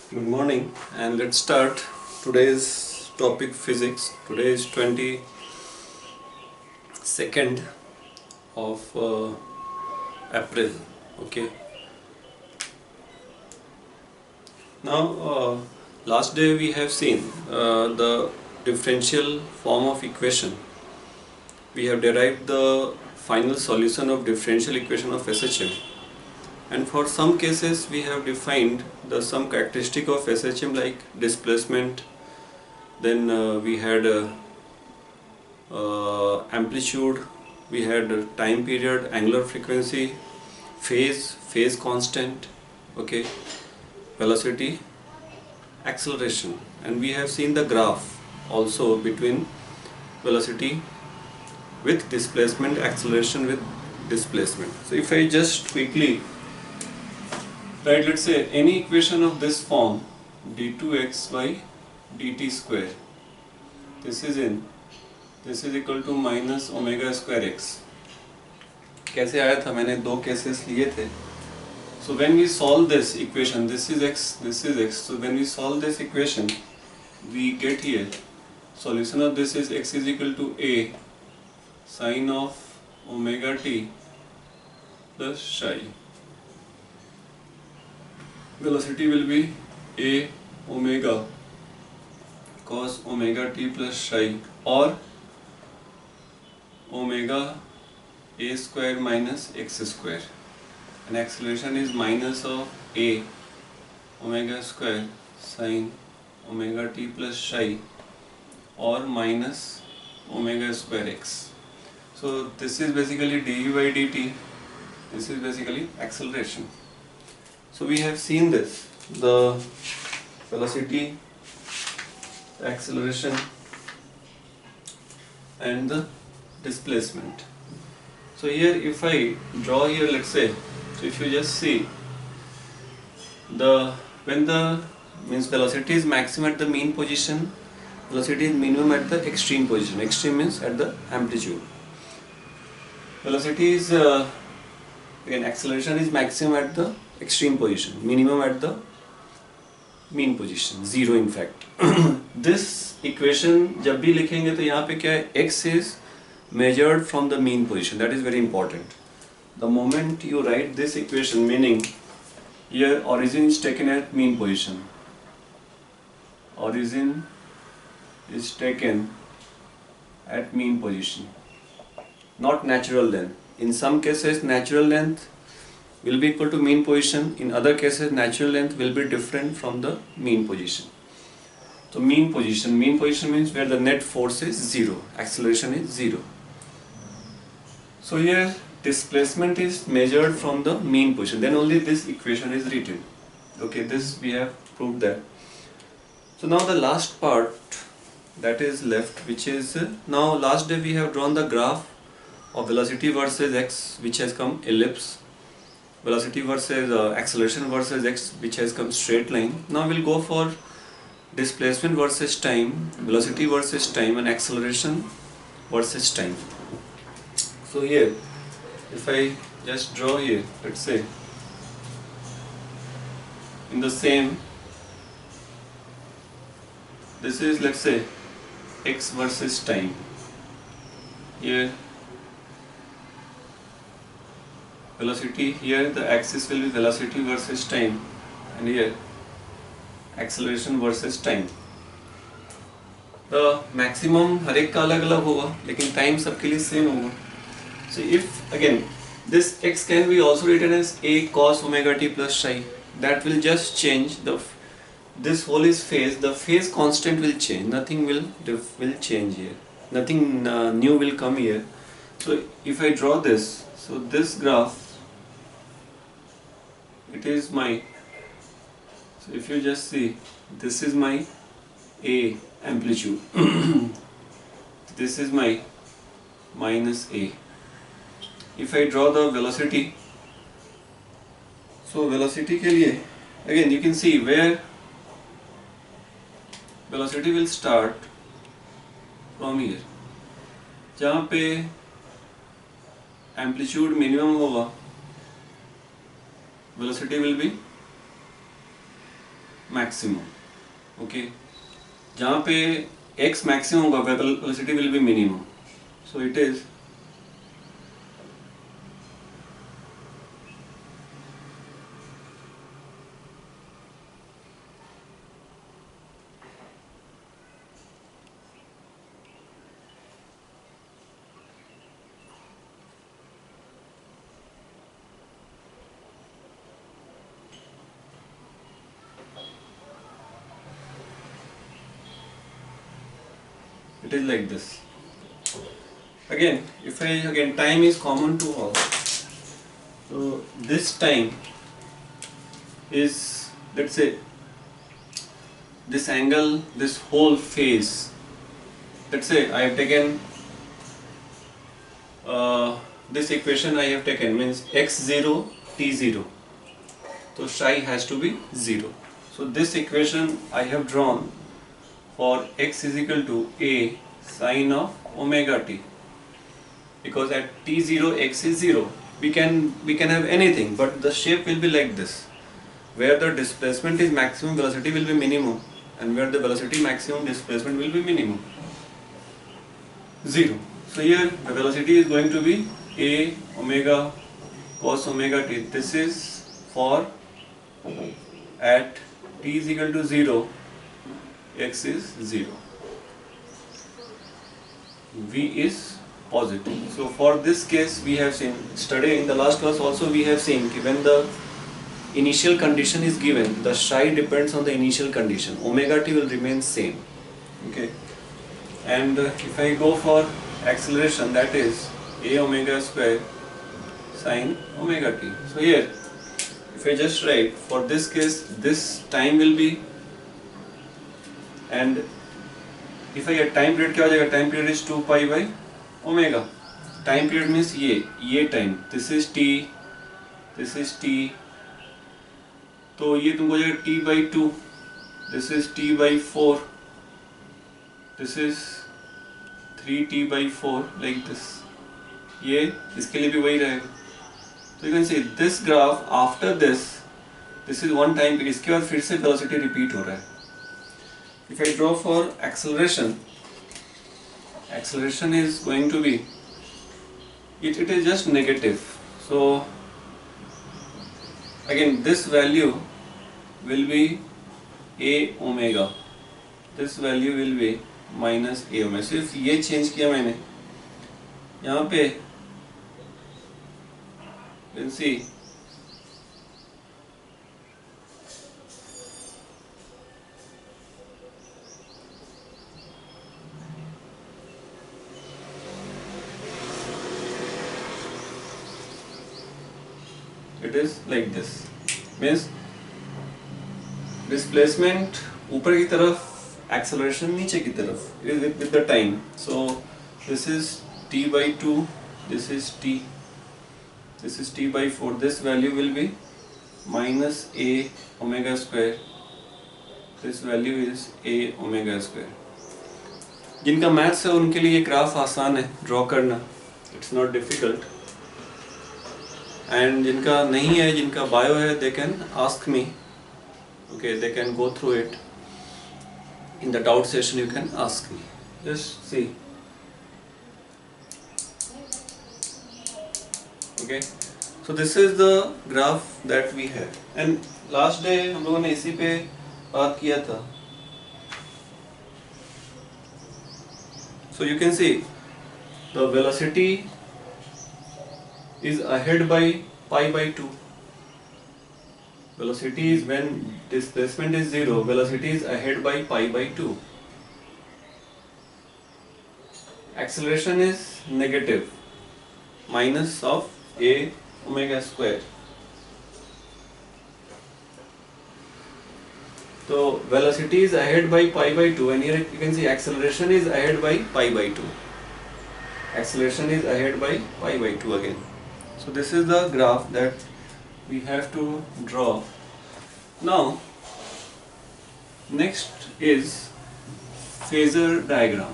Good morning, and let's start today's topic physics. Today is 22nd of April. Okay. Now, last day we have seen the differential form of equation. We have derived the final solution of differential equation of SHM, and for some cases we have defined the some characteristic of SHM like displacement. Then we had amplitude, we had time period, angular frequency, phase constant, okay, velocity, acceleration, and we have seen the graph also between velocity with displacement, acceleration with displacement. So if I just quickly write, let's say any equation of this form, d2x by dt square, this is equal to minus omega square x. कैसे आया था? मैंने दो cases लिए थे. So when we solve this equation, this is x, this is x. So when we solve this equation, we get here solution of this is x is equal to a sine of omega t plus psi. Velocity will be a omega cos omega t plus psi or omega a square minus x square, and acceleration is minus of a omega square sine omega t plus psi or minus omega square x. So this is basically du by dt, this is basically acceleration. So we have seen this, the velocity, acceleration and the displacement. So here if I draw here, let's say, so if you just see when the means velocity is maximum at the mean position, velocity is minimum at the extreme position. Extreme means at the amplitude. Velocity is again acceleration is maximum at the extreme position, minimum at the mean position, zero in fact. This equation जब भी लिखेंगे तो यहाँ पे क्या है, x is measured from the mean position. That is very important. The moment you write this equation, meaning here origin is taken at mean position. Origin is taken at mean position, not natural length. In some cases natural length will be equal to mean position. In other cases natural length will be different from the mean position. So mean position means where the net force is zero, acceleration is zero. So here displacement is measured from the mean position, then only this equation is written. Okay, this we have proved that. So now the last part that is left, which is now last day we have drawn the graph of velocity versus x, which has come ellipse, velocity versus acceleration versus x, which has come straight line. Now we'll go for displacement versus time, velocity versus time, and acceleration versus time. So here if I just draw here, let's say in the same, this is let's say x versus time. Here velocity, here the axis will be velocity versus time, and here acceleration versus time. The maximum हर एक का अलग अलग होगा, लेकिन time सबके लिए same होगा. So if again this x can be also written as a cos omega t plus psi, that will just change the, this whole is phase, the phase constant will change, nothing will change here, nothing new will come here. So if I draw this, so this graph, it is my, so if you just see, this is my a amplitude, this is my minus a. If I draw the velocity, so velocity के लिए again you can see where velocity will start from here, जहाँ पे amplitude minimum होगा, velocity will be maximum. Okay, जहाँ पे x maximum होगा velocity will be minimum. So it is like this. Again, if time is common to all, so this time is, let's say, this angle, this whole phase. Let's say I have taken this equation, I have taken means x0 t0, so psi has to be 0. So this equation I have drawn for x is equal to a sine of omega t, because at t0 x is 0. We can have anything, but the shape will be like this, where the displacement is maximum, velocity will be minimum, and where the velocity maximum, displacement will be minimum, 0. So here the velocity is going to be a omega cos omega t. This is for at t is equal to 0, x is 0, v is positive. So for this case we have seen, study in the last class also we have seen कि when the initial condition is given, the psi depends on the initial condition, omega t will remain same. Okay, and if I go for acceleration, that is a omega square sine omega t. So here if I just write, for this case this time will be, and if I get time period, क्या हो जाएगा, time period is 2 pi by omega. Time period means ये time, this is t, this is t, तो ये तुमको हो जाएगा t by 2, this is t by 4, this is 3t by 4, like this. ये इसके लिए भी वही रहेगा. So you can see this graph after this is one time period, इसके बाद फिर से velocity repeat हो रहा है. If I draw for acceleration is going to be, it is just negative. So again this value will be a omega, this value will be minus a omega. सिर्फ ये change किया मैंने यहाँ पे, you can see it is like this, means displacement ऊपर की तरफ, acceleration नीचे की तरफ, with the time. So this is t by 2, this is t by 4, this value will be minus a omega square, this value is a omega square. जिनका maths है उनके लिए ये ग्राफ आसान है ड्रॉ करना, इट्स नॉट डिफिकल्ट. And जिनका नहीं है, जिनका बायो है, they can ask me. Okay, they can go through it. In the doubt session you can ask me. Just see. Okay, so this is the graph that we have. And last day हम लोगों ने इसी पे बात किया था. So you can see the velocity is ahead by pi by 2. Velocity is, when displacement is 0, velocity is ahead by pi by 2. Acceleration is negative, minus of a omega square. So velocity is ahead by pi by 2, and here you can see acceleration is ahead by pi by 2. Acceleration is ahead by pi by 2 again. So this is the graph that we have to draw. Now next is phasor diagram.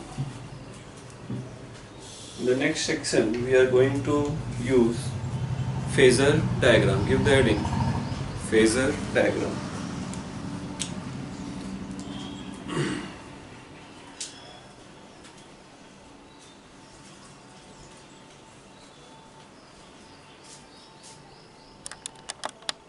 In the next section we are going to use phasor diagram. Give the heading phasor diagram.